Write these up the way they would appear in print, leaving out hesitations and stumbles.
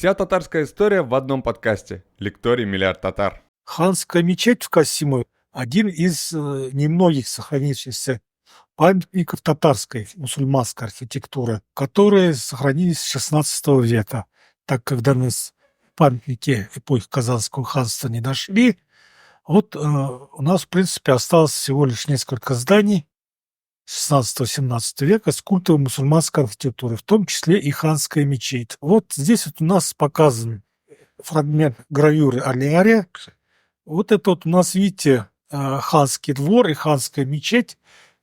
Вся татарская история в одном подкасте. Лекторий «Миллиард татар». Ханская мечеть в Касимове – один из немногих сохранившихся памятников татарской мусульманской архитектуры, которые сохранились с XVI века. Так как до нас памятники эпохи Казанского ханства не дошли, у нас, в принципе, осталось всего лишь несколько зданий 16-17 века с культовой мусульманской архитектурой, в том числе и ханская мечеть. Вот здесь вот у нас показан фрагмент гравюры Алиария. Вот это вот у нас, видите, ханский двор и ханская мечеть.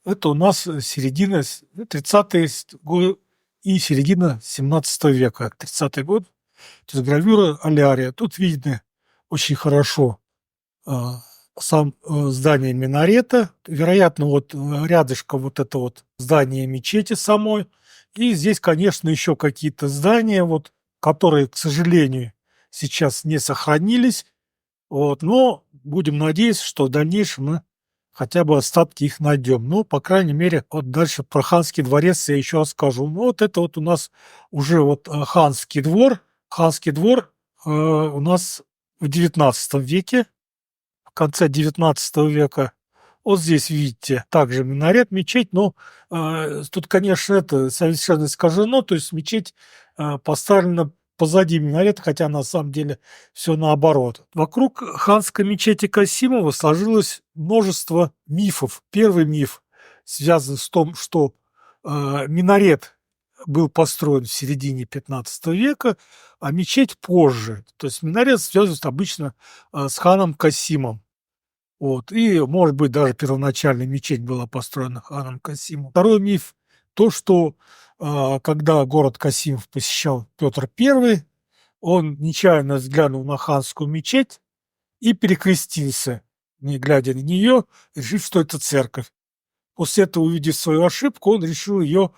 Это у нас середина 30-е годы и середина 17 века, 30-й год. То есть гравюра Алиария. Тут видно очень хорошо сам здание минарета. Вероятно, вот рядышком вот это вот здание мечети самой. И здесь, конечно, еще какие-то здания, вот, которые, к сожалению, сейчас не сохранились. Вот, но будем надеяться, что в дальнейшем мы хотя бы остатки их найдем. Ну, по крайней мере, вот дальше про ханский дворец я еще расскажу. Ну, вот это вот у нас уже вот ханский двор. Ханский двор у нас в 19 веке, в конце 19 века. Вот здесь, видите, также минарет, мечеть, но тут, конечно, это совершенно искажено, то есть мечеть поставлена позади минарета, хотя на самом деле все наоборот. Вокруг ханской мечети Касимова сложилось множество мифов. Первый миф связан с том, что минарет был построен в середине 15 века, а мечеть позже. То есть минарет связывают обычно с ханом Касимом. Вот. И, может быть, даже первоначально мечеть была построена ханом Касимом. Второй миф – то, что когда город Касимов посещал Петр I, он нечаянно взглянул на ханскую мечеть и перекрестился, не глядя на нее, решив, что это церковь. После этого, увидев свою ошибку, он решил ее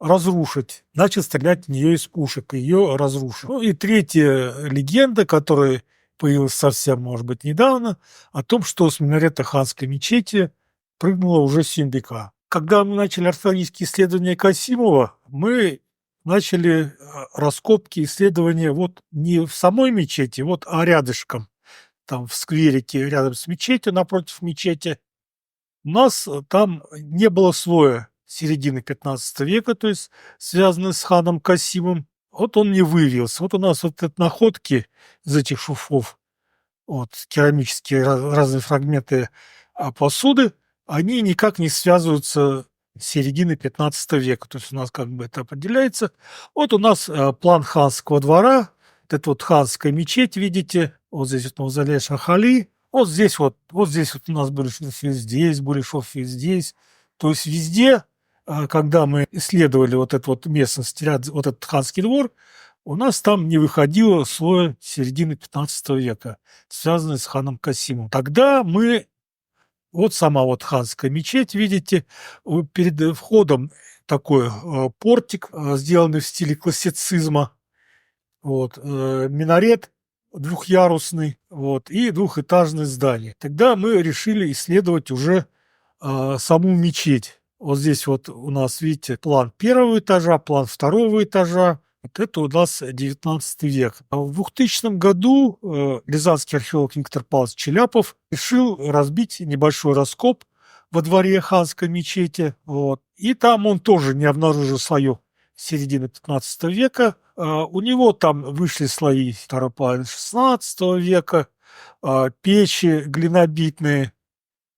разрушить. Начал стрелять в нее из пушек, и ее разрушил. Ну и третья легенда, которая появилась совсем, может быть, недавно, о том, что с минарета ханской мечети прыгнула уже Сюмбика. Когда мы начали археологические исследования Касимова, мы начали раскопки, исследования вот не в самой мечети, вот, а рядышком, там в скверике рядом с мечетью, напротив мечети. У нас там не было слоя середины 15 века, то есть связанный с ханом Касимом. Вот он не выявился. Вот у нас вот эти находки из этих шуфов, вот, керамические разные фрагменты посуды, они никак не связываются с серединой 15 века. То есть у нас как бы это определяется. Вот у нас план ханского двора. Это вот ханская мечеть, видите. Вот здесь вот мавзолей Шахали. Вот здесь вот у нас были шурфы здесь, были шурфы здесь. То есть везде, когда мы исследовали вот эту вот местность, вот этот ханский двор, у нас там не выходило слоя середины 15 века, связанный с ханом Касимом. Тогда мы, вот сама вот ханская мечеть, видите, перед входом такой портик, сделанный в стиле классицизма, вот, минарет двухъярусный, вот, и двухэтажное здание. Тогда мы решили исследовать уже саму мечеть. Вот здесь вот у нас, видите, план первого этажа, план второго этажа. Вот это у нас 19 век. А в 2000 году рязанский археолог Виктор Павлович Челяпов решил разбить небольшой раскоп во дворе ханской мечети. Вот. И там он тоже не обнаружил слоев середины 15 века. У него там вышли слои второй половины 16 века, печи глинобитные.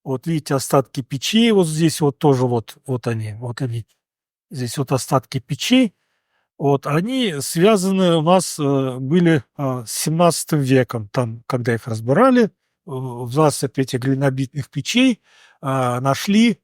Вот видите, остатки печей, вот здесь вот тоже вот они. Здесь вот остатки печей. Вот, они связаны у нас были с 17 веком. Там, когда их разбирали, в засыпи этих глинобитных печей нашли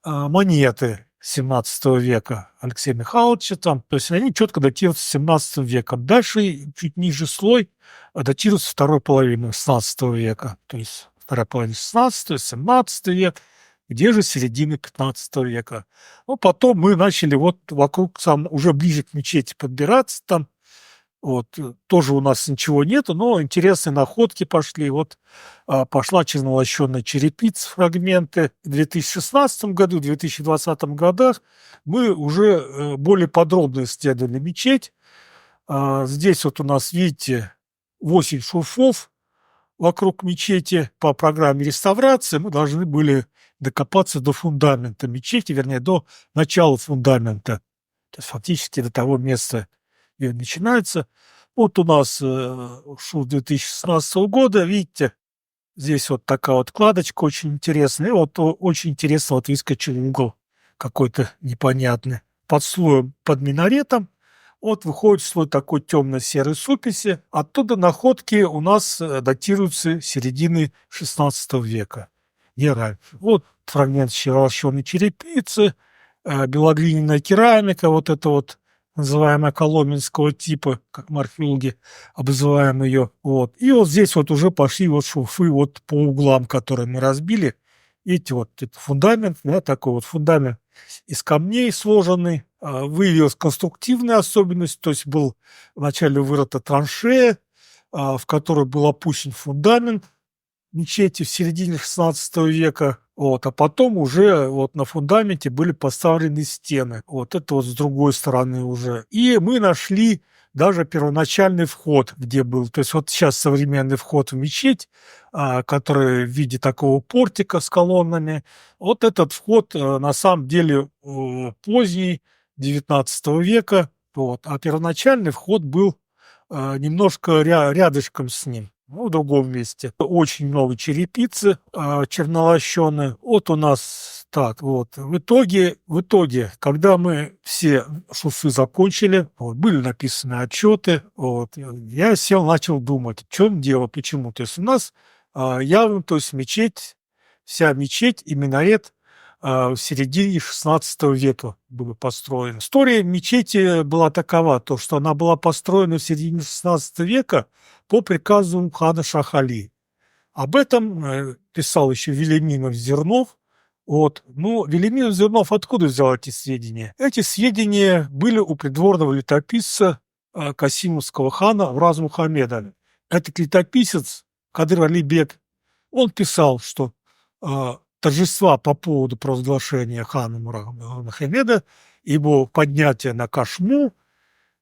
монеты 17 века Алексея Михайловича. Там, то есть они четко датируются 17 веком. Дальше чуть ниже слой датируется второй половиной 16 века. То есть вторая половина 16, 17 век. Где же середина 15 века? Ну, потом мы начали вот вокруг, уже ближе к мечети подбираться там. Вот, тоже у нас ничего нету, но интересные находки пошли. Вот пошла чернолощенная черепица, фрагменты. В 2016 году, в 2020 годах мы уже более подробно исследовали мечеть. Здесь вот у нас, видите, 8 шурфов вокруг мечети. По программе реставрации мы должны были докопаться до фундамента мечети, вернее, до начала фундамента. То есть фактически до того места, где начинается. Вот у нас шурф 2016 года, видите, здесь вот такая вот кладочка очень интересная. И вот очень интересно вот выскочил угол какой-то непонятный. Под слоем, под минаретом, вот выходит слой такой темно-серой суписи. Оттуда находки у нас датируются середины XVI века, не раньше. Вот фрагмент щелоченой черепицы, белоглиняная керамика, вот это вот называемая коломенского типа, как мы археологи обзываем ее. Вот. И вот здесь вот уже пошли вот шурфы вот по углам, которые мы разбили. Видите, вот это фундамент, да, такой вот фундамент из камней сложенный. Выявилась конструктивная особенность, то есть был вначале вырыта траншея, в которой был опущен фундамент мечети в середине XVI века, вот, а потом уже вот на фундаменте были поставлены стены. Вот это вот с другой стороны уже. И мы нашли даже первоначальный вход, где был. То есть вот сейчас современный вход в мечеть, который в виде такого портика с колоннами. Вот этот вход на самом деле поздний, XIX века. Вот, а первоначальный вход был немножко рядышком с ним, ну, в другом месте. Очень много черепицы чернолощеной. Вот у нас так, вот. В итоге, когда мы все шурфы закончили, вот, были написаны отчеты, вот, я сел, начал думать, в чем дело, почему. То есть у нас явно, то есть мечеть, вся мечеть и минарет в середине XVI века были построены. История мечети была такова, то, что она была построена в середине XVI века по приказу хана Шах-Али. Об этом писал еще Вельяминов Зернов. Вот. Ну, Вельяминов Зернов откуда взял эти сведения? Эти сведения были у придворного летописца Касимовского хана Ураза Мухаммеда. Этот летописец Кадыр Алибек, он писал, что торжества по поводу провозглашения хана Мухаммеда, его поднятие на Кашму,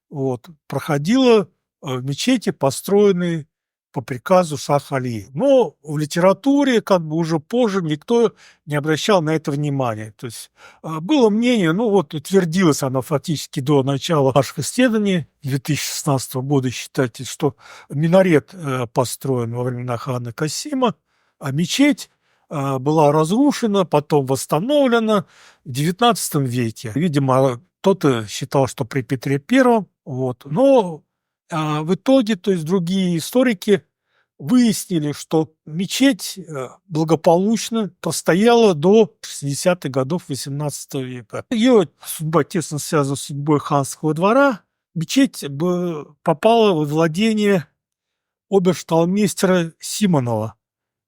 вот, проходило в мечети, построенной по приказу Шах-Али. Но в литературе как бы уже позже никто не обращал на это внимания. То есть было мнение, ну вот утвердилось оно фактически до начала наших исследований 2016 года, считайте, что минарет построен во времена хана Касима, а мечеть была разрушена, потом восстановлена в XIX веке. Видимо, кто-то считал, что при Петре Первом, вот. Но в итоге, то есть другие историки выяснили, что мечеть благополучно простояла до 60-х годов XVIII века. Ее судьба тесно связана с судьбой ханского двора. Мечеть попала во владение обершталмейстера Симонова.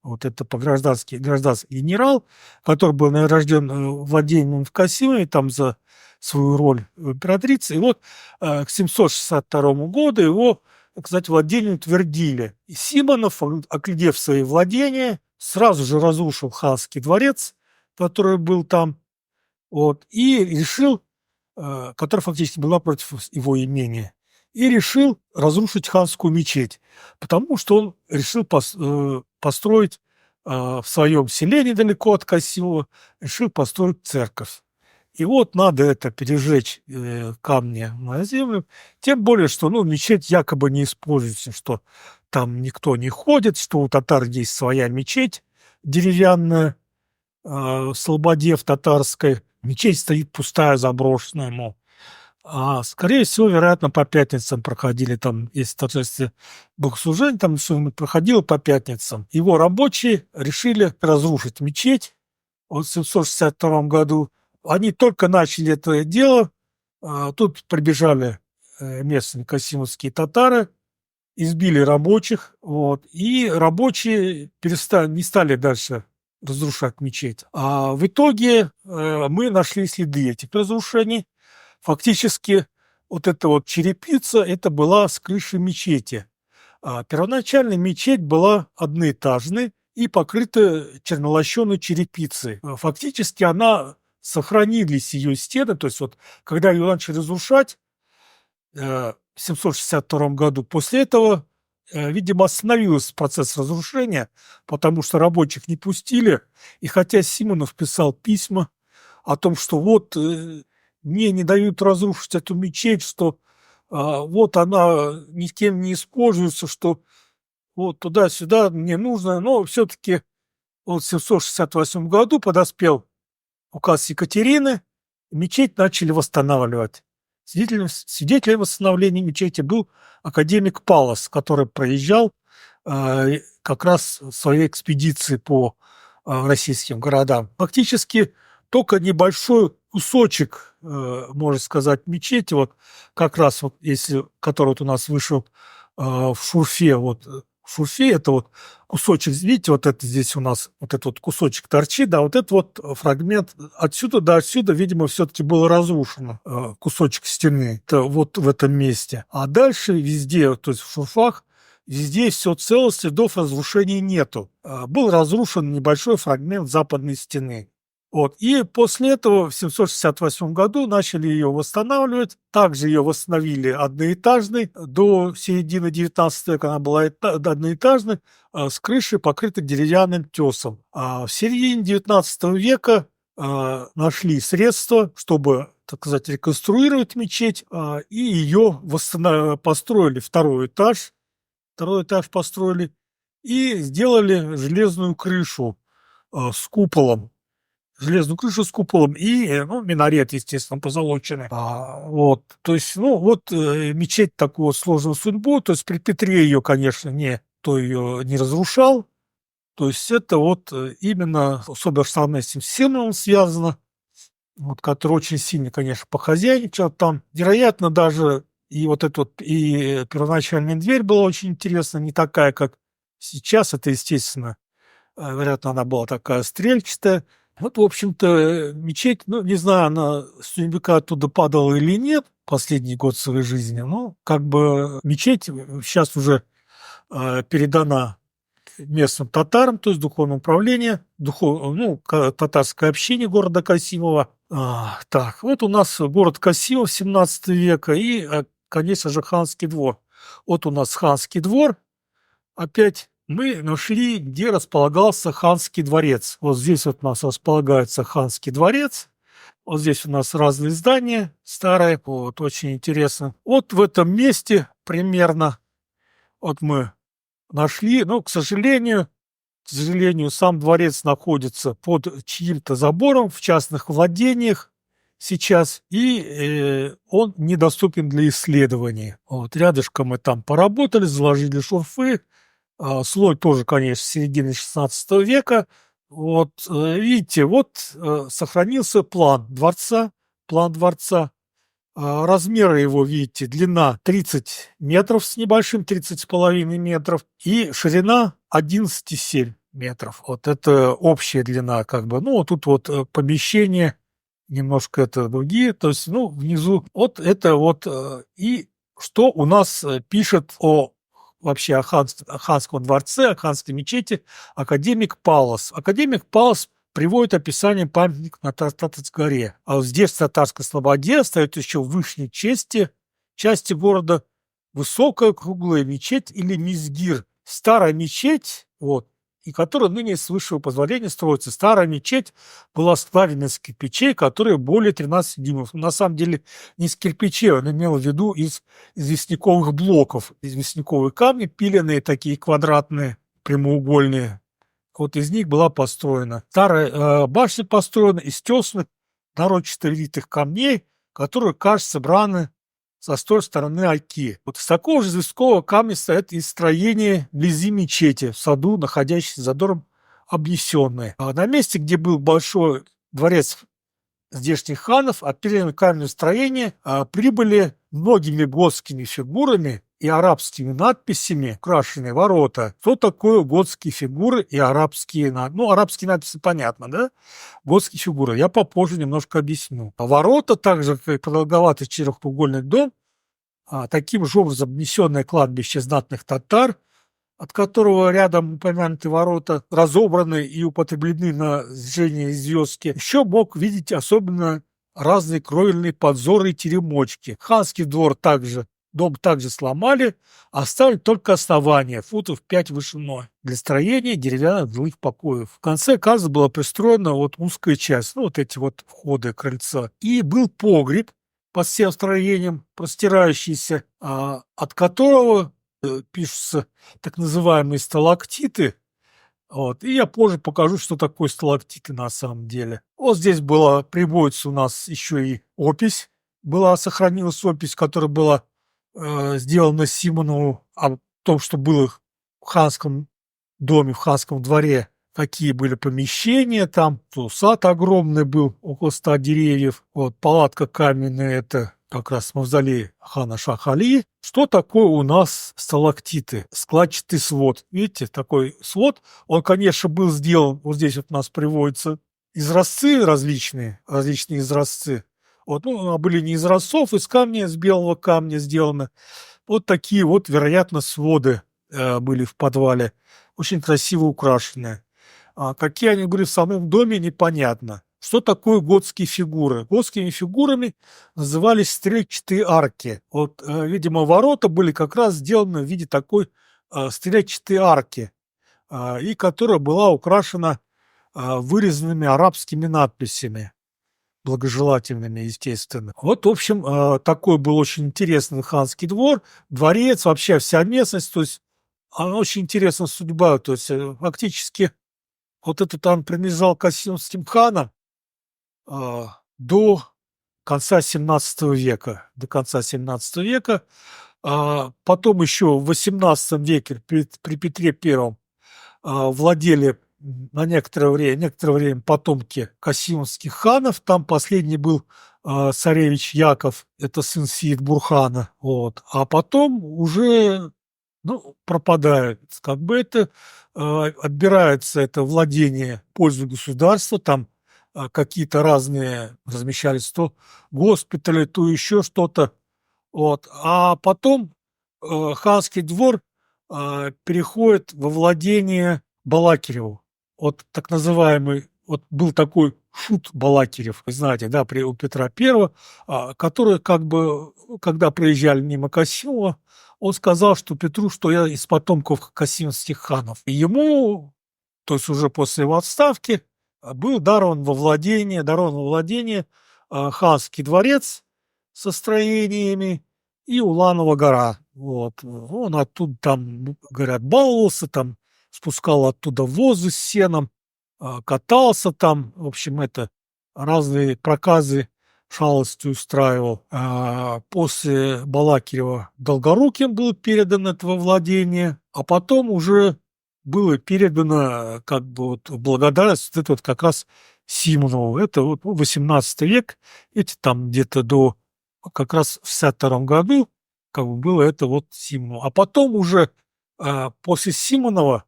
Вот это гражданский генерал, который был награжден владением в Касиме там за свою роль в императрице. И вот к 762 году его, кстати, владение утвердили. И Симонов, оглядев свои владения, сразу же разрушил ханский дворец, который был там, вот, и решил, который фактически был напротив его имения, и решил разрушить ханскую мечеть, потому что он решил построить в своем селе недалеко от Касимова, решил построить церковь. И вот надо это пережечь камни на землю, тем более, что мечеть якобы не используется, что там никто не ходит, что у татар есть своя мечеть деревянная, в Слободе в Татарской. Мечеть стоит пустая, заброшенная, мол. Скорее всего, вероятно, по пятницам проходили там, если торжественное богослужение, там все проходило по пятницам. Его рабочие решили разрушить мечеть в 762 году. Они только начали это дело, тут прибежали местные касимовские татары, избили рабочих, вот, и рабочие не стали дальше разрушать мечеть. А в итоге мы нашли следы этих разрушений. Фактически вот эта вот черепица, это была с крыши мечети. Первоначально мечеть была одноэтажной и покрыта чернолощеной черепицей. Фактически сохранились ее стены, то есть вот когда ее начали разрушать, в 762 году. После этого, видимо, остановился процесс разрушения, потому что рабочих не пустили. И хотя Симонов писал письма о том, что вот мне не дают разрушить эту мечеть, что вот она никем не используется, что вот туда-сюда мне нужно, но все-таки вот в 768 году подоспел указ Екатерины, мечеть начали восстанавливать. Свидетелем восстановления мечети был академик Паллас, который проезжал как раз в своей экспедиции по российским городам. Фактически только небольшой кусочек, можно сказать, мечети, вот как раз вот, если, который вот у нас вышел в Шурфе, вот в Шурфе это вот кусочек, видите, вот это здесь у нас, вот этот вот кусочек торчит, да, вот этот вот фрагмент отсюда до отсюда, видимо, все-таки было разрушено, кусочек стены, это вот в этом месте. А дальше везде, то есть в Шурфах, везде все цело, следов разрушений нету. Был разрушен небольшой фрагмент западной стены. Вот. И после этого в 768 году начали ее восстанавливать. Также ее восстановили одноэтажной. До середины 19 века она была одноэтажной, с крышей, покрытой деревянным тесом. А в середине 19 века нашли средства, чтобы, так сказать, реконструировать мечеть, и ее построили второй этаж. Второй этаж построили и сделали железную крышу с куполом. Железную крышу с куполом и, минарет, естественно, позолоченный. Вот, то есть, мечеть такую сложную судьбу, то есть при Петре ее, конечно, никто ее не разрушал, то есть это вот именно с Обершталмейстером Симоновым связано, вот, который очень сильно, конечно, похозяйничал там. Вероятно, даже и вот эта вот, и первоначальная дверь была очень интересна, не такая, как сейчас, это, естественно, вероятно, она была такая стрельчатая. Вот, в общем-то, мечеть, не знаю, она с тюнбека оттуда падала или нет последний год своей жизни, но как бы мечеть сейчас уже передана местным татарам, то есть духовное управление, татарское общение города Касимова. Так, вот у нас город Касимов 17 века и, конечно же, ханский двор. Вот у нас ханский двор. Опять мы нашли, где располагался ханский дворец. Вот здесь вот у нас располагается ханский дворец. Вот здесь у нас разные здания старые. Вот, очень интересно. Вот в этом месте примерно вот мы нашли. Но, к сожалению, сам дворец находится под чьим-то забором в частных владениях сейчас, и он недоступен для исследований. Вот рядышком мы там поработали, заложили шурфы. Слой тоже, конечно, середины 16 века. Вот, видите, вот сохранился план дворца. Размеры его, видите, длина 30 метров с небольшим, 30,5 метров, и ширина 11,7 метров. Вот это общая длина, как бы. Вот тут вот помещение, немножко это другие, то есть, внизу. Вот это вот. И что у нас пишет вообще о ханском дворце, о ханской мечети академик Паллас. Академик Паллас приводит описание памятника на Татарской горе. А вот здесь, в Татарской Слободе, стоит еще в вышней части города высокая круглая мечеть или мизгир. Старая мечеть, вот, и которая ныне с высшего позволения строится. Старая мечеть была сплавлена из кирпичей, которые более 13 дюймов. На самом деле не из кирпичей, он имел в виду из известняковых блоков. Известняковые камни, пиленные такие квадратные, прямоугольные. Вот из них была построена. Старая башня построена из тесных, нарочито литых камней, которые, кажется, браны со той стороны оки. Вот из такого же известкового камня стоит и строение вблизи мечети, в саду, находящееся за дором обнесенное. А на месте, где был большой дворец здешних ханов, отпилили каменное строение, прибыли многими готскими фигурами и арабскими надписями украшенные ворота. Что такое готские фигуры и арабские надписи? Арабские надписи понятно, да? Готские фигуры. Я попозже немножко объясню. Ворота, также как продолговатый четырехугольный дом, таким же образом обнесенное кладбище знатных татар, от которого рядом упомянутые ворота разобраны и употреблены на сжжение звездки. Еще мог видеть особенно разные кровельные подзоры и теремочки. Ханский двор также Дом также сломали, оставили только основание, футов 5 вышиной, для строения деревянных жилых покоев. В конце каждого была пристроена вот узкая часть, ну, вот эти вот входы крыльца. И был погреб под всем строением, простирающийся, от которого пишутся так называемые сталактиты. Вот. И я позже покажу, что такое сталактиты на самом деле. Вот здесь была, приводится у нас еще и опись. Сохранилась опись, которая была сделана Симонову о том, что было в ханском доме, в ханском дворе, какие были помещения там. То сад огромный был, около 100 деревьев. Вот, палатка каменная, это как раз мавзолей хана Шах-Али. Что такое у нас сталактиты? Складчатый свод. Видите, такой свод. Он, конечно, был сделан, вот здесь вот у нас приводятся изразцы различные изразцы. Вот, ну, были не из разцов, из камня, из белого камня сделаны. Вот такие вот, вероятно, своды были в подвале. Очень красиво украшенные. Какие они были в самом доме, непонятно. Что такое готские фигуры? Готскими фигурами назывались стрельчатые арки. Вот, видимо, ворота были как раз сделаны в виде такой стрельчатой арки, и которая была украшена вырезанными арабскими надписями, благожелательными, естественно. Вот, в общем, такой был очень интересный ханский двор, дворец, вообще вся местность, то есть она очень интересная судьба, то есть фактически вот этот он принадлежал касимским ханам до конца 17 века. До конца 17 века. Потом еще в 18 веке при Петре Первом владели на некоторое время потомки касимовских ханов. Там последний был царевич Яков, это сын Сеид-Бурхана. Вот. А потом уже пропадает. Как бы это отбирается это владение в пользу государства, там какие-то разные размещались, то госпитали, то еще что-то. Вот. А потом ханский двор переходит во владение Балакиреву. Вот так называемый, вот был такой шут Балакирев, вы знаете, да, у Петра Первого, который как бы, когда проезжали мимо Касимова, он сказал, что Петру, что я из потомков касимских ханов. И ему, то есть уже после его отставки, был дарован во владение ханский дворец со строениями и Уланова гора. Вот. Он оттуда там, говорят, баловался, там спускал оттуда возы с сеном, катался там, в общем, это разные проказы, шалости устраивал. После Балакирева Долгоруким было передано это во владение, а потом уже было передано как бы вот благодарность вот это вот как раз Симонову. Это вот 18 век, эти там где-то до как раз в 62 году как бы было это вот Симонову. А потом уже после Симонова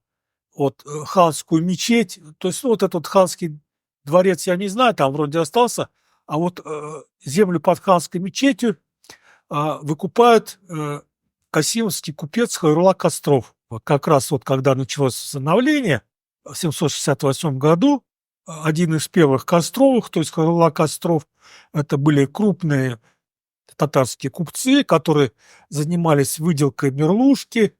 вот ханскую мечеть, то есть вот этот ханский дворец, я не знаю, там вроде остался, а вот землю под ханской мечетью выкупает касимовский купец Хайрула Костров. Вот как раз вот когда началось восстановление в 768 году, один из первых Костровых, то есть Хайрула Костров, это были крупные татарские купцы, которые занимались выделкой мерлушки,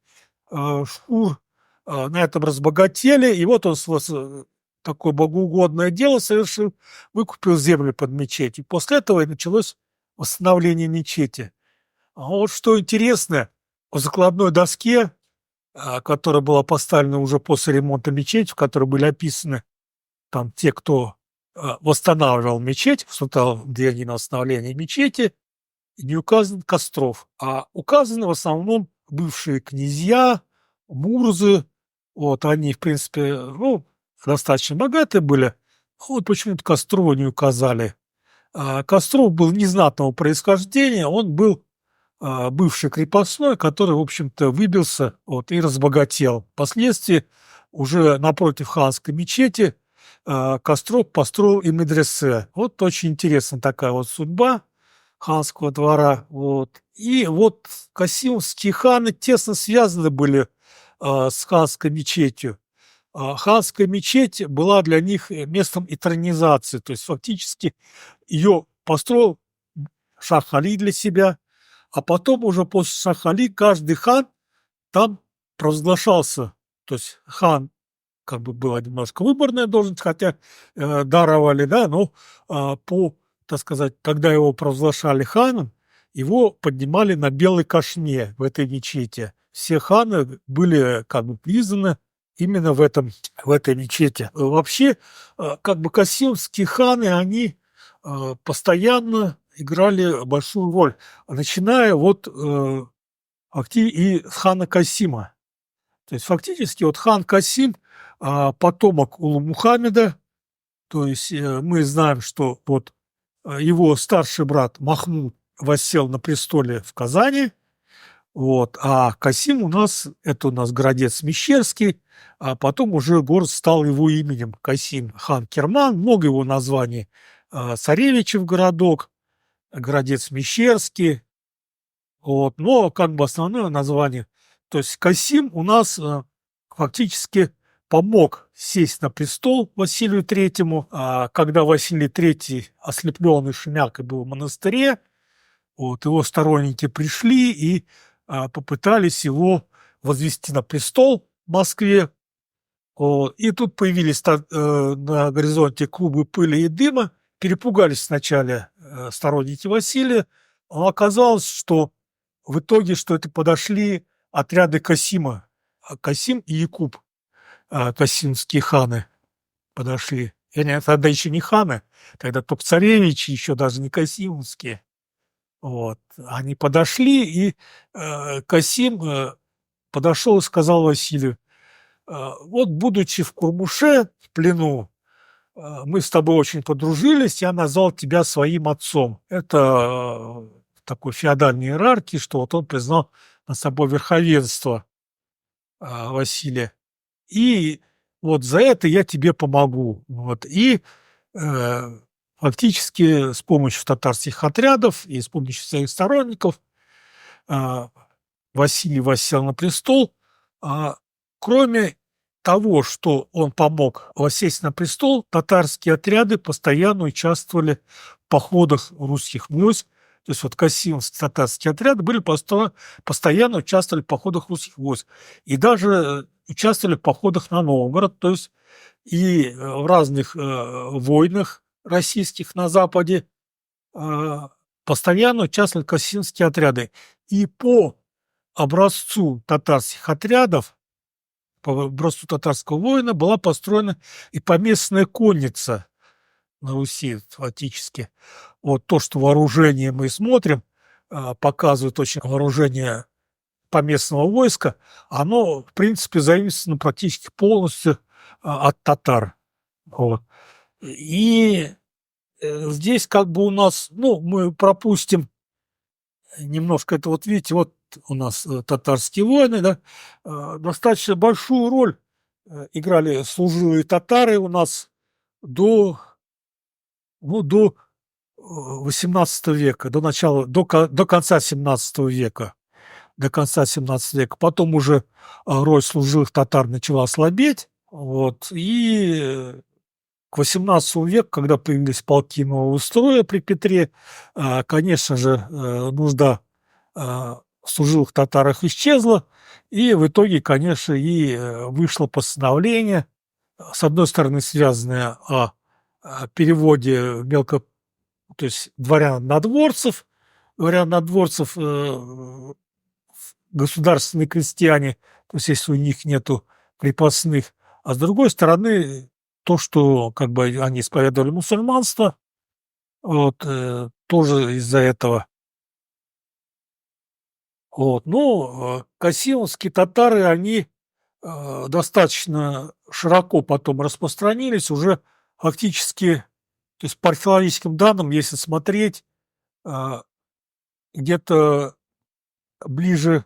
шкур, на этом разбогатели, и вот он такое богоугодное дело совершил, выкупил землю под мечеть. И после этого и началось восстановление мечети. А вот что интересно, в закладной доске, которая была поставлена уже после ремонта мечети, в которой были описаны там те, кто восстанавливал мечеть, вступал в день на восстановление мечети, не указан Костров, а указаны в основном бывшие князья, мурзы. Вот они, в принципе, достаточно богатые были. Вот почему-то Кострова не указали. Костров был незнатного происхождения, он был бывший крепостной, который, в общем-то, выбился и разбогател. Впоследствии уже напротив ханской мечети Костров построил и медресе. Вот очень интересная такая вот судьба ханского двора. Вот. И вот касимовские ханы тесно связаны были с ханской мечетью. Ханская мечеть была для них местом этронизации, то есть фактически ее построил Шах Али для себя, А потом уже после Шах-Али каждый хан там провозглашался. То есть хан как бы была немножко выборная должность, хотя даровали, да, но так сказать, когда его провозглашали ханом, его поднимали на белой кошме в этой мечети. Все ханы были как бы признаны именно в этой мечети. Вообще, как бы касимские ханы, они постоянно играли большую роль, начиная и с хана Касима. То есть фактически вот хан Касим потомок Улу Мухаммеда, то есть мы знаем, что вот его старший брат Махмуд воссел на престоле в Казани, вот, а Касим это у нас городец Мещерский, а потом уже город стал его именем Касим хан Керман, много его названий, Царевичев городок, городец Мещерский, вот, но как бы основное название, то есть Касим у нас фактически помог сесть на престол Василию Третьему, когда Василий Третий, ослепленный шемякой, был в монастыре, вот, его сторонники пришли и попытались его возвести на престол в Москве. Вот, и тут появились на горизонте клубы пыли и дыма, перепугались сначала сторонники Василия, но оказалось, что в итоге, что это подошли отряды Касима, Касим и Якуб, касимские ханы подошли. И они тогда еще не ханы, тогда только царевичи, еще даже не касимские. Вот. Они подошли, и Касим подошел и сказал Василию: вот, будучи в Курмуше, в плену, мы с тобой очень подружились, я назвал тебя своим отцом. Это такой феодальной иерархии, что вот он признал над собой верховенство Василия. И вот за это я тебе помогу. Вот. И фактически с помощью татарских отрядов и с помощью своих сторонников Василий воссел на престол. Кроме того, что он помог воссесть на престол, татарские отряды постоянно участвовали в походах русских войск. То есть вот касимские татарские отряды постоянно участвовали в походах русских войск. И даже участвовали в походах на Новгород, то есть и в разных войнах российских на Западе постоянно участвовали касимские отряды. И по образцу татарских отрядов, по образцу татарского воина была построена и поместная конница на Руси фактически. Вот то, что вооружение мы смотрим, показывает очень вооружение поместного войска, оно, в принципе, зависит практически полностью от татар. Вот. И здесь как бы у нас, мы пропустим немножко это, вот видите, вот у нас татарские воины, да, достаточно большую роль играли служилые татары у нас до 18 века, до конца 17 века. До конца 17 века. Потом уже роль служилых татар начала слабеть. Вот, и к 18 веку, когда появились полки нового строя при Петре, конечно же, нужда в служилых татарах исчезла, и в итоге, конечно, и вышло постановление, с одной стороны, связанное о переводе то есть дворян-надворцев, государственные крестьяне, то есть если у них нету крепостных, а с другой стороны, то, что как бы они исповедовали мусульманство, вот, тоже из-за этого. Вот, касимовские татары, они достаточно широко потом распространились, уже фактически, то есть по археологическим данным, если смотреть, где-то ближе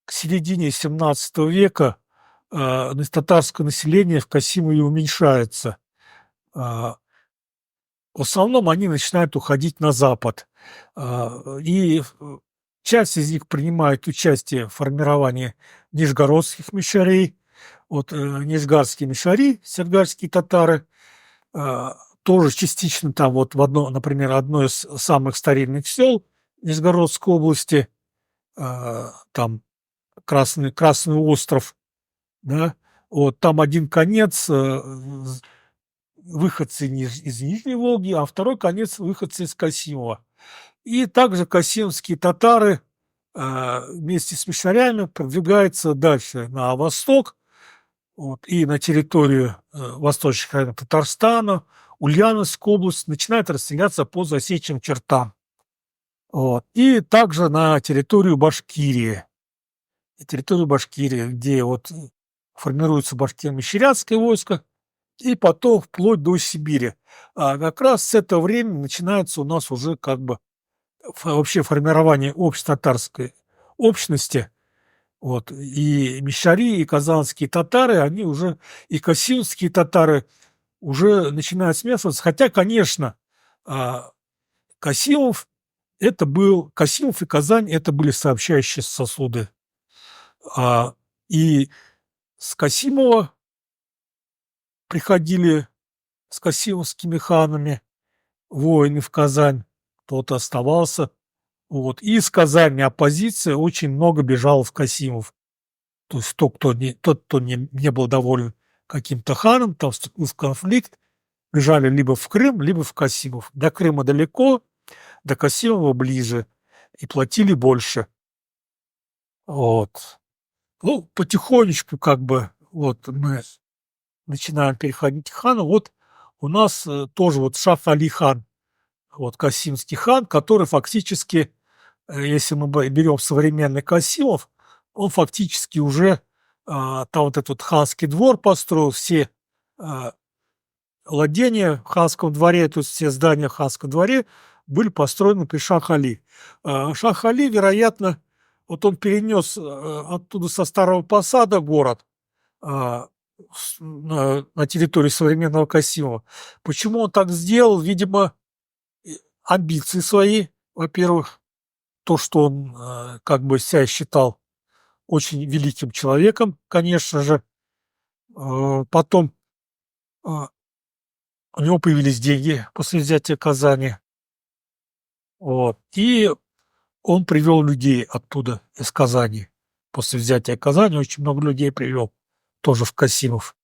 к середине 17 века татарское население в Касимове уменьшается. В основном они начинают уходить на запад. И часть из них принимает участие в формировании нижегородских мишарей. Вот нижегородские мишари, сергарские татары, тоже частично там, вот например, одно из самых старинных сел Нижегородской области, там Красный остров, да, вот там один конец выходцы из Нижней Волги, а второй конец выходцы из Касимова. И также касимские татары вместе с мишнарями продвигаются дальше на восток, вот, и на территорию восточных районов Татарстана, Ульяновская область, начинают расселяться по засечным чертам. Вот. И также на территорию Башкирии. Где вот формируется башкиро-мещерятское войско, и потом вплоть до Сибири. А как раз с этого времени начинается у нас уже как бы вообще формирование общетатарской общности. Вот. И мещари, и казанские татары, они уже, и касимские татары уже начинают смешиваться. Хотя, конечно, а, Касимов Касимов и Казань это были сообщающие сосуды. И с Касимова приходили с касимовскими ханами воины в Казань, кто-то оставался. Вот. И из Казани оппозиция очень много бежала в Касимов. То есть тот, кто не был доволен каким-то ханом, там вступил в конфликт, бежали либо в Крым, либо в Касимов. До Крыма далеко, до Касимова ближе, и платили больше. Вот. Ну, потихонечку как бы вот мы начинаем переходить к хану. Вот у нас тоже вот Шах-Али хан, вот Касимский хан, который фактически, если мы берем современный Касимов, он фактически уже там вот этот ханский двор построил, все владения в ханском дворе, то есть все здания в ханском дворе были построены при Шах-Али. Шах-Али, вероятно, вот он перенес оттуда со Старого Посада город на территории современного Касимова. Почему он так сделал? Видимо, амбиции свои, во-первых, то, что он как бы себя считал очень великим человеком, конечно же. Потом у него появились деньги после взятия Казани. Вот. И он привел людей оттуда, из Казани. После взятия Казани очень много людей привел тоже в Касимов.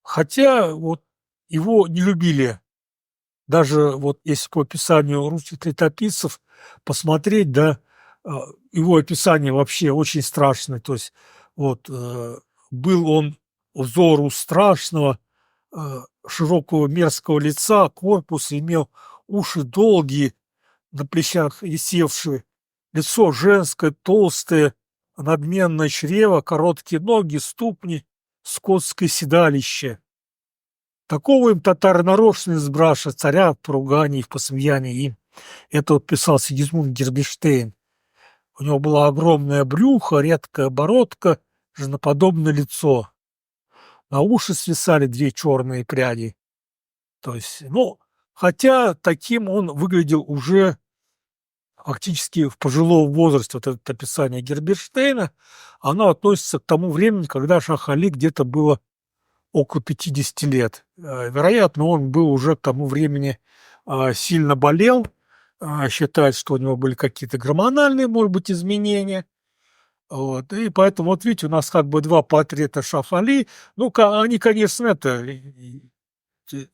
Хотя вот его не любили. Даже вот если по описанию русских летописцев посмотреть, да, его описание вообще очень страшное. То есть вот был он взору страшного, широкого мерзкого лица, корпус имел уши долгие, на плечах висевшие, лицо женское, толстое, надменное чрево, короткие ноги, ступни, скотское седалище. Такого им татары нарочно избраша царя в поругании и в посмеянии им. Это вот писал Сигизмунд Герберштейн. У него было огромное брюхо, редкая бородка, женоподобное лицо. На уши свисали две черные пряди. То есть, ну, хотя таким он выглядел уже фактически в пожилом возрасте. Вот это описание Герберштейна, оно относится к тому времени, когда Шах-Али где-то было около 50 лет. Вероятно, он был уже к тому времени сильно болел. Считает, что у него были какие-то гормональные, может быть, изменения. Вот. И поэтому, вот видите, у нас как бы два портрета Шах-Али. Ну, они, конечно, это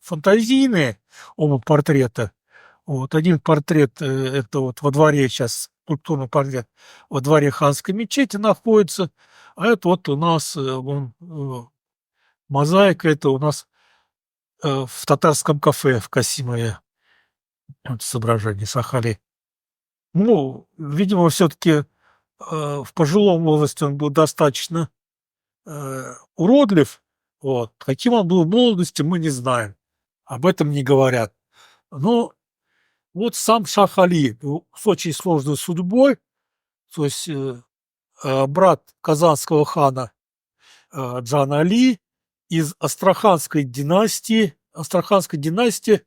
фантазийные оба портрета. Вот. Один портрет, это вот во дворе сейчас, скульптурный портрет, во дворе ханской мечети находится. А это вот у нас мозаика, это у нас в татарском кафе в Касимове. Вот изображение Шах-Али. Ну, видимо, все-таки в пожилом возрасте он был достаточно уродлив. Вот. Каким он был в молодости, мы не знаем. Об этом не говорят. Но вот сам Шах-Али с очень сложной судьбой, то есть брат казанского хана Джана Али из Астраханской династии. Астраханской династии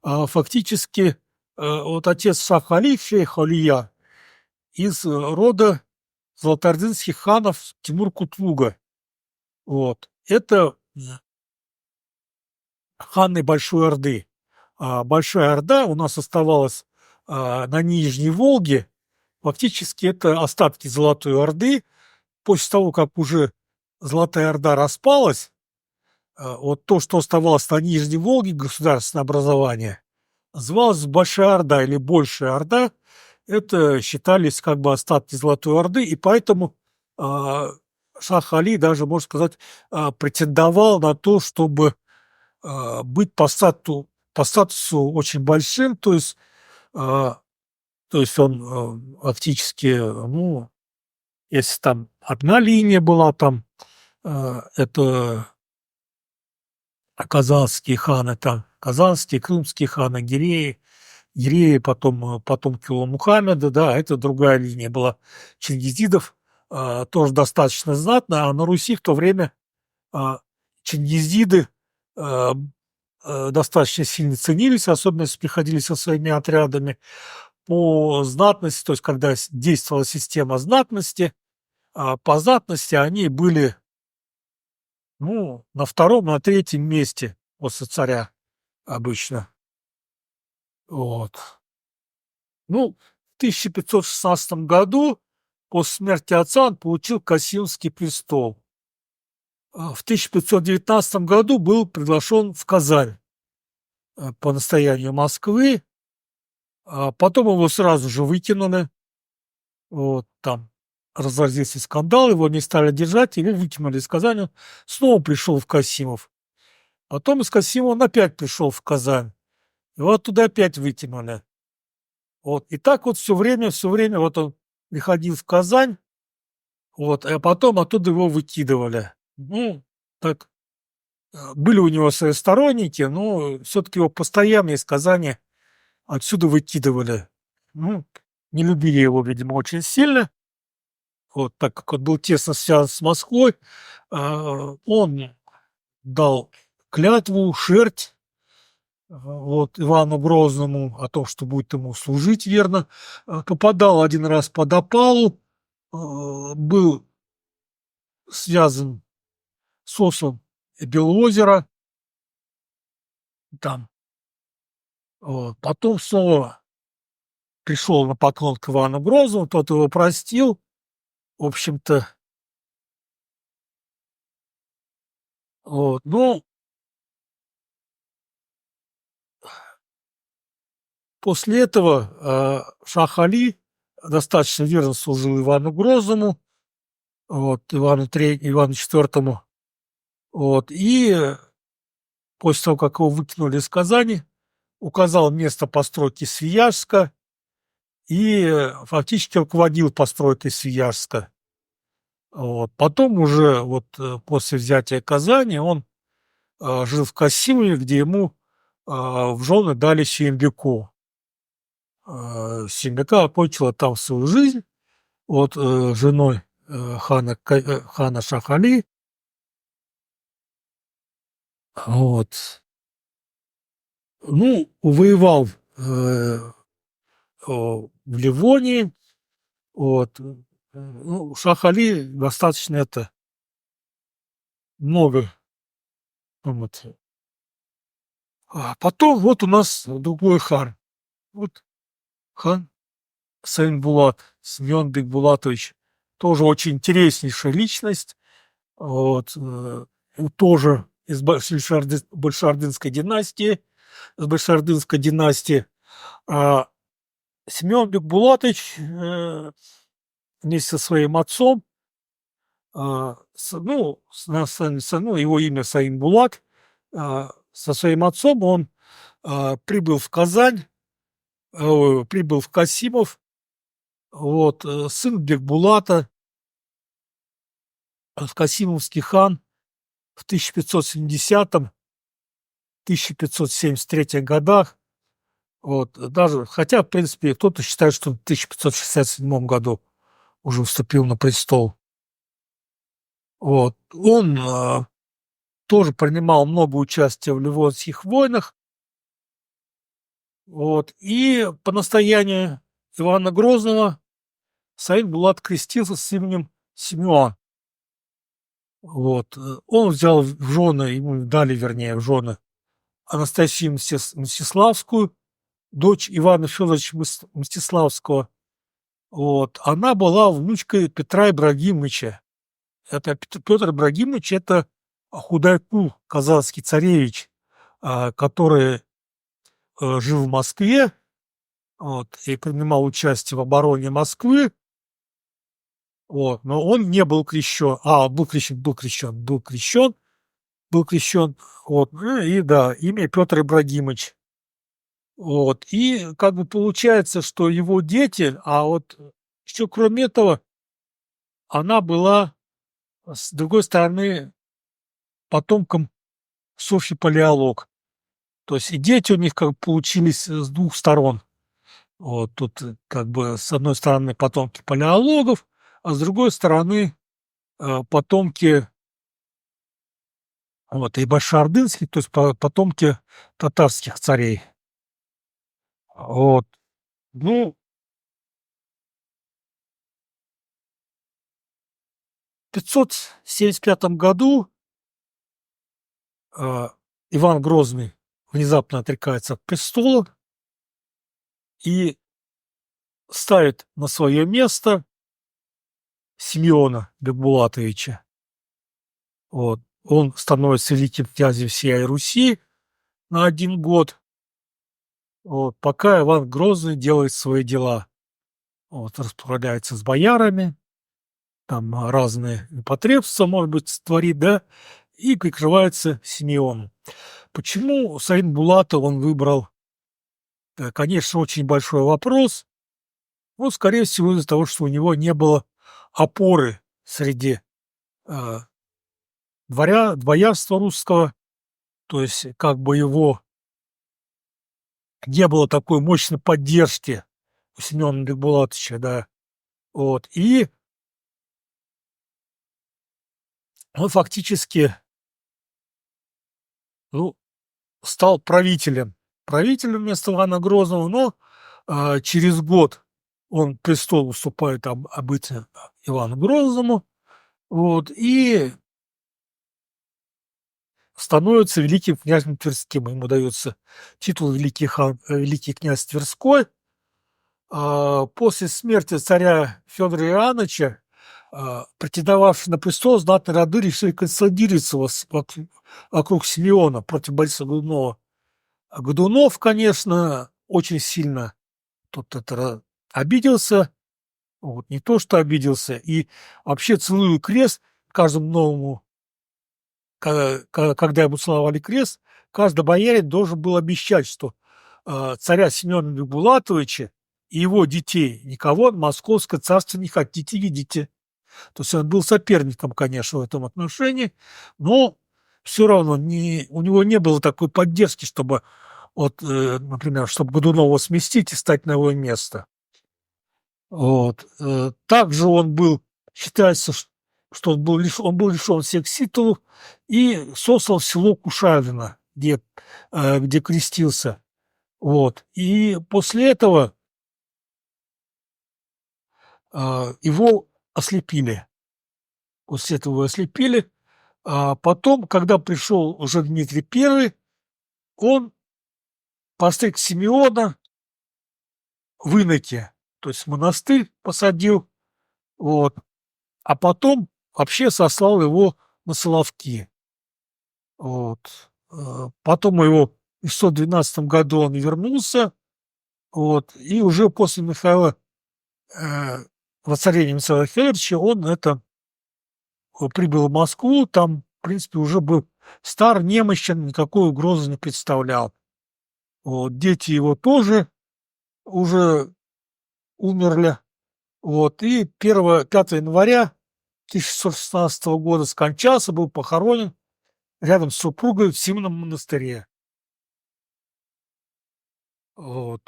фактически вот отец Шах-Али, шейх Алия, из рода золотоордынских ханов Тимур-Кутлуга. Вот. Это ханы Большой Орды. Большая Орда у нас оставалась на Нижней Волге, фактически это остатки Золотой Орды. После того, как уже Золотая Орда распалась, вот то, что оставалось на Нижней Волге, государственное образование, звалось Большая Орда или Большая Орда. Это считались как бы остатки Золотой Орды, и поэтому Шах Али даже, можно сказать, претендовал на то, чтобы быть по статусу очень большим, то есть он фактически, ну, если там одна линия была, там это казанские ханы, там казанские, крымские ханы, Гиреи, потом потомки Мухаммеда, да, это другая линия была чингизидов, тоже достаточно знатная, а на Руси в то время чингизиды а, достаточно сильно ценились, особенно если приходили со своими отрядами по знатности, то есть когда действовала система знатности, по знатности они были, ну, на втором, на третьем месте после царя обычно. Вот. Ну, в 1516 году после смерти отца он получил Касимский престол. В 1519 году был приглашен в Казань по настоянию Москвы, а потом его сразу же выкинули. Вот там разразился скандал, его не стали держать, его выкинули из Казани. Снова пришел в Касимов. Потом из Касимова он опять пришел в Казань. Его оттуда опять выкинули. Вот. И так вот все время вот он приходил в Казань, вот, а потом оттуда его выкидывали. Ну, так, были у него свои сторонники, но все-таки его постоянно из Казани отсюда выкидывали. Ну, не любили его, видимо, очень сильно. Вот, так как он был тесно связан с Москвой, он дал клятву, шерть, вот, Ивану Грозному о том, что будет ему служить верно. Попадал один раз под опалу, был связан с осом Белоозера, там, вот. Потом снова пришел на поклон к Ивану Грозному, тот его простил, в общем-то, вот. Ну, после этого Шах Али достаточно верно служил Ивану Грозному, вот, Ивану IV, вот, и после того, как его выкинули из Казани, указал место постройки Свияжска и фактически руководил постройкой Свияжска. Вот. Потом уже вот после взятия Казани он жил в Касимове, где ему в жены дали Сюембеку. Сюембека окончила там свою жизнь, вот женой хана Шахали. Вот. Ну, воевал в Ливонии. Вот. Ну, Шах-Али достаточно это много. Вот. А потом вот у нас другой хан. Вот хан Сайын-Булат, Семен Бекбулатович. Тоже очень интереснейшая личность. Вот. Тоже из Большеордынской династии. С Большеордынской династии. А Семен Бекбулатович вместе со своим отцом, ну, его имя Саин Булат, со своим отцом он прибыл в Казань, прибыл в Касимов, вот, сын Бекбулата, в Касимовский хан в 1570-1573 годах, вот, даже, хотя, в принципе, кто-то считает, что в 1567 году уже вступил на престол. Вот. Он тоже принимал много участия в Ливонских войнах. Вот. И по настоянию Ивана Грозного Сайын-Булат крестился с именем Симеон. Вот. Он взял в жены, ему дали, вернее, в жены Анастасию Мстиславскую, дочь Ивана Федоровича Мстиславского, вот, она была внучкой Петра Ибрагимовича. Это Петр Ибрагимович — это Худайкул, казахский царевич, который жил в Москве, вот, и принимал участие в обороне Москвы, вот, но он не был крещен. Был крещен, вот, ну и да, имя Петр Ибрагимович. Вот, и как бы получается, что его дети, а вот еще кроме этого, она была, с другой стороны, потомком Софьи Палеолог. То есть и дети у них как бы получились с двух сторон. Вот тут как бы с одной стороны потомки палеологов, а с другой стороны потомки вот и башардынских, то есть потомки татарских царей. Вот. Ну, в 575 году э, Иван Грозный внезапно отрекается от престола и ставит на свое место Симеона Бекбулатовича. Вот. Он становится великим князем всей Руси на 1 год, вот, пока Иван Грозный делает свои дела. Вот, расправляется с боярами, там разные непотребства, может быть, творит, да, и прикрывается Симеоном. Почему Саид Булатов он выбрал? Конечно, очень большой вопрос. Ну, скорее всего, из-за того, что у него не было опоры среди э, дворянства русского, то есть как бы его не было такой мощной поддержки у Семена Бекбулатовича, да, вот, и он фактически, ну, стал правителем вместо Ивана Грозного, но через год он престол уступает обычно Ивану Грозному, вот, и становится великим князем Тверским. Ему дается титул великий князь Тверской. После смерти царя Федора Иоанновича, претендовавшие на престол, знатные роды решили консолидироваться вокруг Симеона против Бориса Годунова. А Годунов, конечно, очень сильно тут обиделся. Вот, не то, что обиделся, и вообще целую крест каждому новому, когда ему целовали крест, каждый боярин должен был обещать, что царя Семена Бекбулатовича и его детей никого в Московское царство не хотите видите. То есть он был соперником, конечно, в этом отношении, но все равно у него не было такой поддержки, чтобы, вот, например, чтобы Годунова сместить и стать на его место. Вот. Также считается, что он был лишен всех титулов и сослан в село Кушавино, где крестился. Вот. И после этого его ослепили. После этого его ослепили. А потом, когда пришел уже Дмитрий I, он постриг Симеона в Иноке, то есть монастырь посадил, вот, а потом вообще сослал его на Соловки. Вот. Потом его в 612 году он вернулся, вот, и уже после воцарения Михаила Федоровича он прибыл в Москву, там, в принципе, уже был стар, немощен, никакой угрозы не представлял. Вот, дети его тоже уже умерли. Вот, и 5 января 1616 года скончался, был похоронен рядом с супругой в Симоном монастыре. Вот.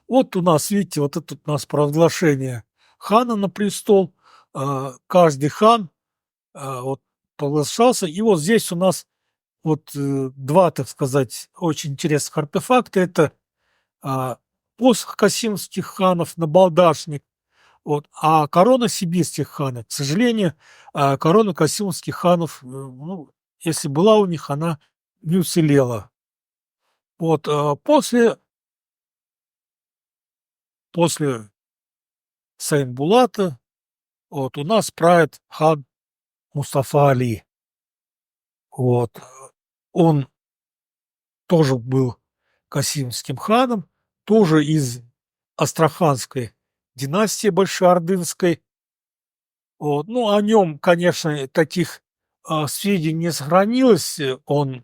Вот у нас, видите, вот это у нас провозглашение хана на престол. Каждый хан вот провозглашался. И вот здесь у нас вот два, так сказать, очень интересных артефакта. Это посох касимских ханов, набалдашник, вот, а корона сибирских ханов. К сожалению, корона касимских ханов, ну, если была у них, она не уцелела. Вот, после Сайын-Булата вот у нас правит хан Мустафа Али. Вот. Он тоже был касимским ханом, тоже из Астраханской династии большеордынской. Вот. Ну, о нем, конечно, таких сведений не сохранилось. Он,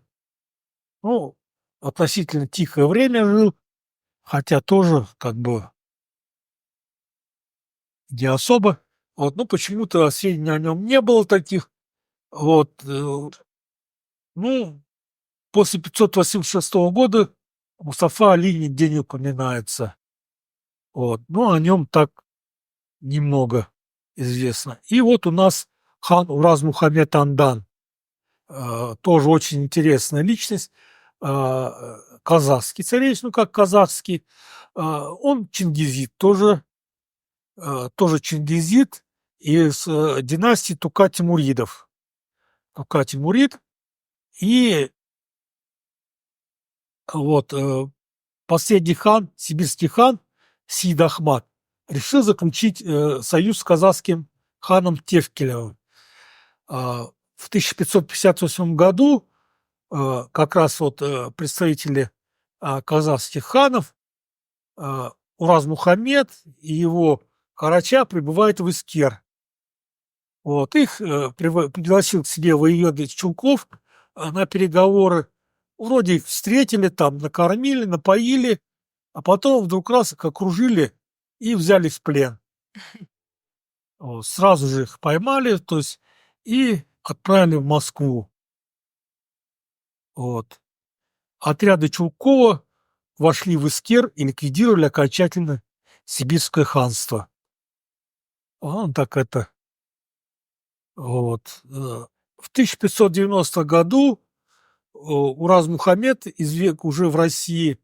ну, относительно тихое время жил, хотя тоже как бы не особо. Вот, ну, почему-то сведений о нем не было таких. Вот, ну, после 586 года Мустафа Али нигде не упоминается. Вот, ну, о нем так немного известно. И вот у нас хан Ураз Мухаммед Андан, тоже очень интересная личность, казахский царевич, ну, как казахский, он чингизит, тоже чингизит из династии Тука-Тимуридов. Тука-Тимурид. И вот последний хан, сибирский хан Сид Ахмад решил заключить союз с казахским ханом Тевкелевым. В 1558 году как раз вот представители казахских ханов Ураз Мухаммед и его Карача прибывают в Искер. Вот, их пригласил к себе воевода Чулков на переговоры. Вроде их встретили там, накормили, напоили, а потом вдруг раз их окружили и взяли в плен. Вот, сразу же их поймали, то есть, и отправили в Москву. Вот. Отряды Чулкова вошли в Искер и ликвидировали окончательно Сибирское ханство. Он так это... Вот. В 1590 году Ураз Мухаммед, уже в России,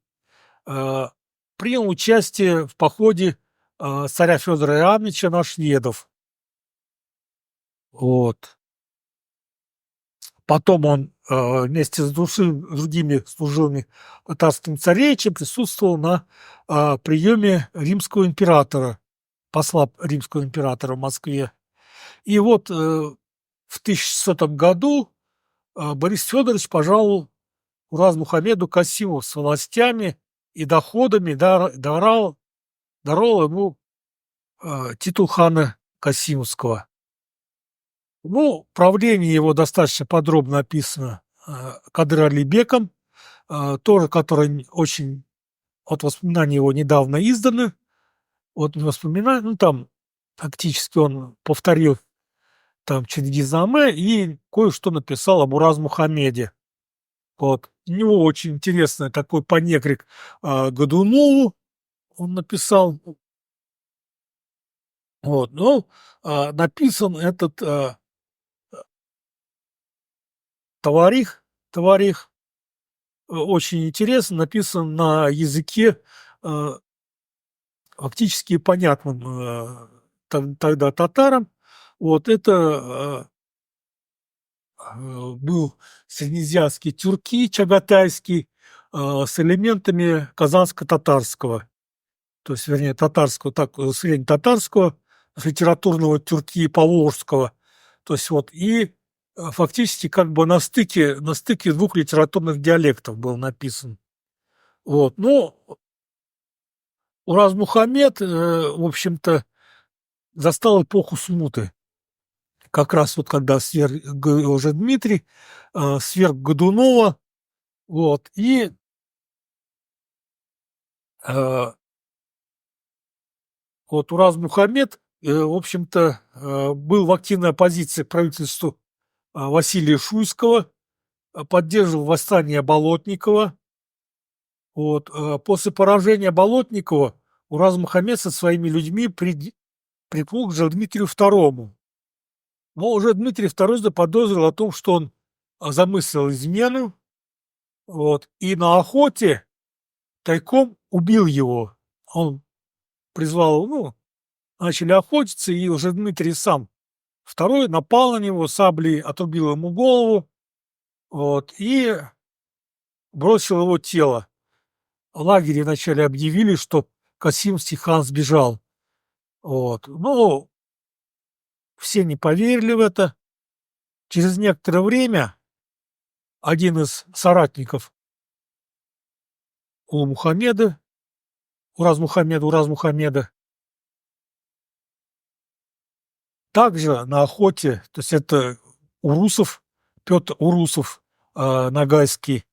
принял участие в походе царя Федора Иоанновича на шведов. Вот. Потом он вместе с другими служилыми татарским царевичем присутствовал на приеме римского императора, посла римского императора в Москве. И вот в 1600 году Борис Федорович пожаловал Уразу Мухаммеду Касиму с властями и доходами, даровал ему титул хана Касимовского. Ну, правление его достаточно подробно описано Кадыр Алибеком, тоже, который очень, от воспоминаний его недавно изданы. Вот воспоминания, ну, там фактически он повторил там Чингизаме и кое-что написал об Ураз Мухаммеде. Вот. У него очень интересный такой понекрик Годунову он написал. Вот. Ну, написан этот Таварих очень интересно, написан на языке фактически понятным тогда татарам. Вот это был среднеазиатский тюрки, чагатайский, с элементами казанско-татарского, то есть, вернее, татарского, так, среднетатарского, литературного тюрки поволжского. То есть вот и фактически как бы на стыке двух литературных диалектов был написан. Вот. Ну, Ураз Мухаммед, в общем-то, застал эпоху смуты. Как раз вот когда уже Дмитрий сверг Годунова, вот, и вот Ураз Мухаммед, в общем-то, был в активной оппозиции к правительству Василия Шуйского, поддерживал восстание Болотникова. Вот. После поражения Болотникова Ураз Мухаммед со своими людьми приплыл к Дмитрию II. Но уже Дмитрий II заподозрил о том, что он замыслил измену, вот, и на охоте тайком убил его. Он призвал, ну, начали охотиться, и уже Дмитрий сам II напал на него, саблей отрубил ему голову, вот, и бросил его тело. лагере вначале объявили, что Касимский хан сбежал. Вот. Но все не поверили в это. Через некоторое время один из соратников Мухаммеда, Ураз Мухаммеда, также на охоте, то есть это Урусов, Петр Урусов, Ногайский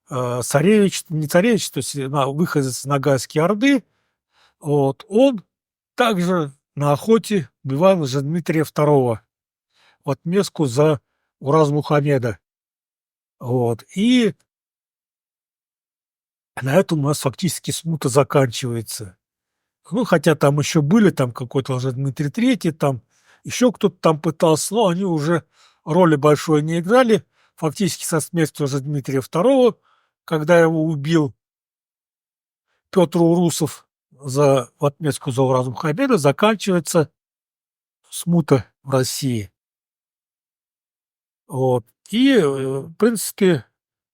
царевич, не царевич, то есть выходец из Ногайской Орды, вот, он также на охоте убивал же Дмитрия II в отместку за Ураз Мухаммеда. Вот. И на этом у нас фактически смута заканчивается. Ну, хотя там еще были, там какой-то уже Дмитрий III, там еще кто-то там пытался, но они уже роли большой не играли. Фактически со смертью уже Дмитрия II, когда его убил Петр Урусов в отместку за Ураз Мухаммеда, заканчивается смута в России. Вот. И, в принципе,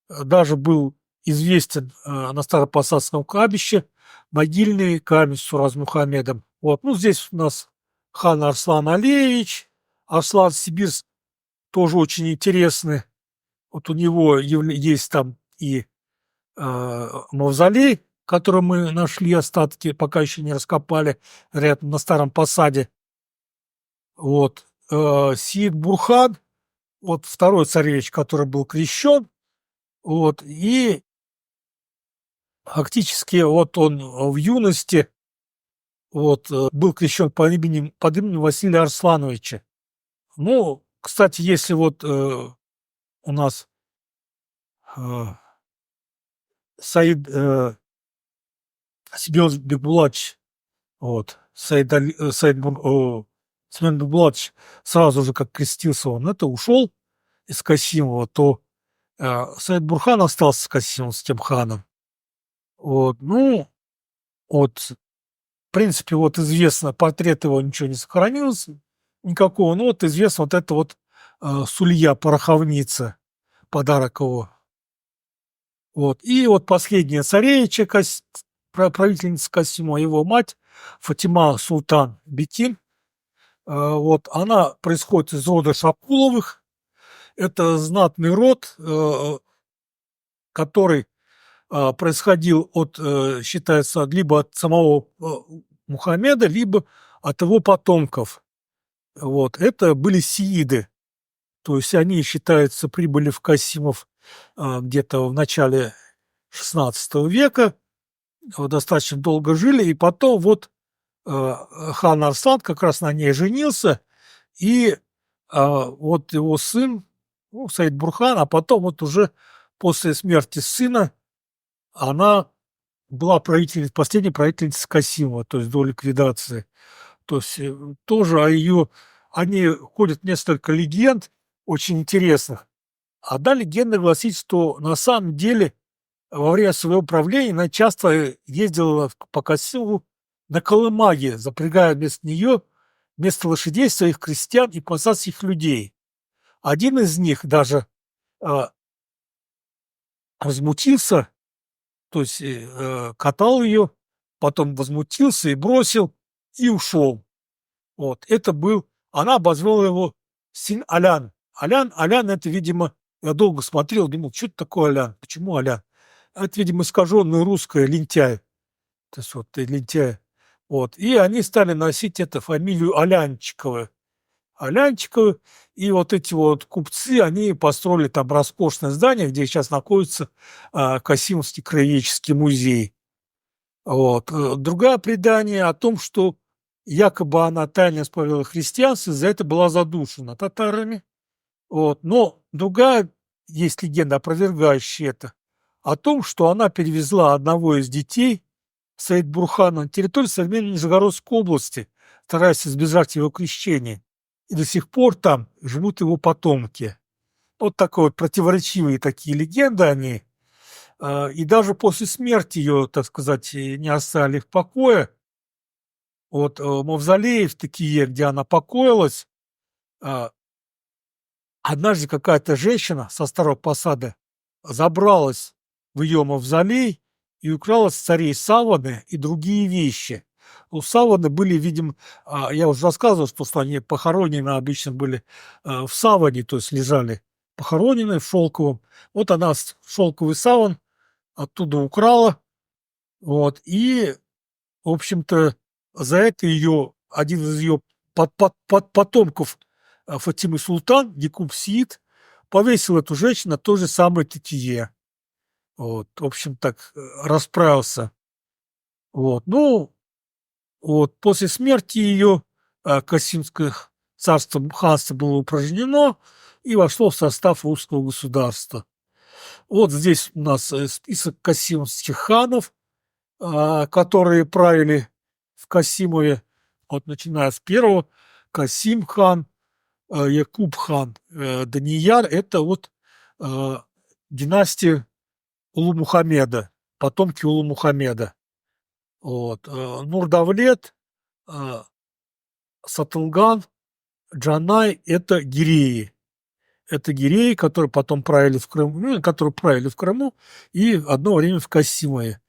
даже был известен на Старопосадском кладбище могильный камень с Ураз Мухаммедом. Вот. Ну, здесь у нас хан Арслан Алеевич, Арслан Сибирск, тоже очень интересный. Вот у него есть там и мавзолей, который мы нашли остатки, пока еще не раскопали, рядом на Старом Посаде. Вот. Сиид Бурхан, вот второй царевич, который был крещен, вот, и фактически вот он в юности вот, был крещен под именем Василия Арслановича. Ну, кстати, если вот у нас э, Саид Семен Бекбулатович, вот, Семен Бекбулатович сразу же, как крестился он, это ушел из Касимова, то Саид Бурхан остался с Касимом, с тем ханом. Вот, ну, вот, в принципе, вот известно, портрет его ничего не сохранилось, никакого, ну, вот известно вот это вот сулья, пороховница, подарок его. Вот, и вот последняя царевича, правительница Касима, его мать, Фатима Султан Бетин, вот, она происходит из рода Шапуловых, это знатный род, который происходил от, считается, либо от самого Мухаммеда, либо от его потомков. Вот. Это были сииды. То есть они, считается, прибыли в Касимов где-то в начале XVI века, достаточно долго жили, и потом вот хан Арслан как раз на ней женился, и вот его сын, ну, Саид Бурхан, а потом вот уже после смерти сына она была последней правительницей Касимова, то есть до ликвидации. То есть тоже о ней ходит несколько легенд очень интересных. Одна легенда гласит, что на самом деле во время своего правления она часто ездила по Касимову на колымаге, запрягая вместо лошадей своих крестьян и посадских людей. Один из них даже а, возмутился, то есть катал ее, потом возмутился и бросил, и ушел. Вот, это был, она обозвала его Син Алян. Алян это, видимо, я долго смотрел, думал, что это такое Алян, почему Алян? Это, видимо, искаженное русское лентяй. То есть вот лентяй. Вот, и они стали носить эту фамилию Алянчиковы. Алянчиковы, и вот эти вот купцы, они построили там роскошное здание, где сейчас находится Касимовский краеведческий музей. Вот. Другое предание о том, что якобы она тайно исповедовала христианство, за это была задушена татарами. Вот. Но другая есть легенда, опровергающая это, о том, что она перевезла одного из детей Саид Бурхана на территорию современной Нижегородской области, стараясь избежать его крещения. И до сих пор там живут его потомки. Вот такие вот противоречивые такие легенды они. И даже после смерти ее, так сказать, не оставили в покое. Вот мавзолей в Токие, где она покоилась, а, однажды какая-то женщина со Старого Посада забралась в ее мавзолей и украла с царей саваны и другие вещи. У саваны были, видимо, я уже рассказывал, что они похоронены обычно были в саване, то есть лежали похоронены в шелковом. Вот она шелковый саван оттуда украла, вот, и, в общем-то, за это ее, один из ее потомков Фатимы Султан, Якуб Сиит, повесил эту женщину на то же самое тетиве. Вот, в общем, так расправился. Вот, ну, вот, после смерти ее Касимское ханство было упразднено и вошло в состав русского государства. Вот здесь у нас список касимских ханов, которые правили в Касимове, вот начиная с первого, Касим хан, Якуб хан, Данияр, это вот династия Улу-Мухаммеда, потомки Улу-Мухаммеда. Вот. Нурдавлет, Сатылган, Джанай – это гиреи. Это гиреи, которые потом правили в Крыму, ну, которые правили в Крыму и одно время в Касимове.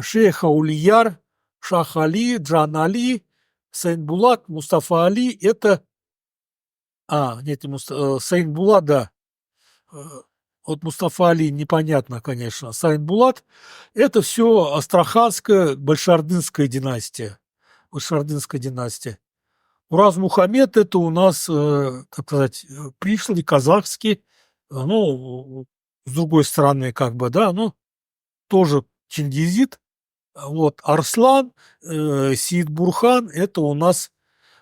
Шейх Аулияр, Шах Али, Джан Али, Сайнбулат, Мустафа Али – это… нет, Сайнбулат, да. Вот Мустафа Али непонятно, конечно. Сайнбулат – это все астраханская большардынская династия. Большардынская династия. Ураз Мухаммед – это у нас, так сказать, пришлый казахский, ну, с другой стороны, как бы, да, ну, тоже чингизид. Вот Арслан, Сиид Бурхан – это у нас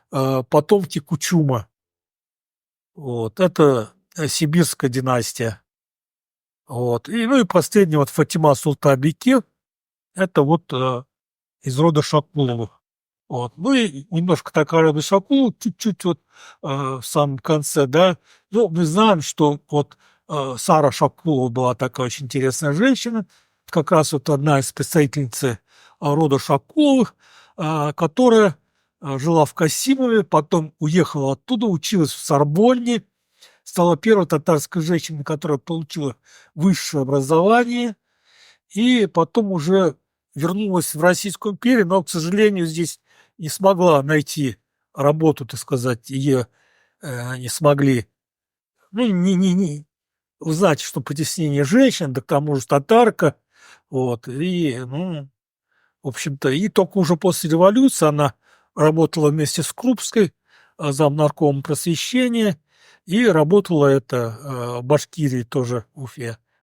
потомки Кучума. Вот, это сибирская династия. Вот, и, ну, и последний вот Фатима Султан-Бекир – это вот из рода Шакуловых. Вот. Ну и немножко такая Шакулова, чуть-чуть вот в самом конце, да. Ну, мы знаем, что вот Сара Шакулова была такая очень интересная женщина, как раз вот одна из представительниц рода Шакуловых, которая жила в Касимове, потом уехала оттуда, училась в Сорбонне, стала первой татарской женщиной, которая получила высшее образование, и потом уже вернулась в Российскую империю, но, к сожалению, здесь не смогла найти работу, так сказать, ее не смогли, ну, не узнать, что притеснение женщин, да к тому же татарка, вот, и, ну, в общем-то, и только уже после революции она работала вместе с Крупской, замнаркомом просвещения, и работала это в Башкирии тоже, в Уфе.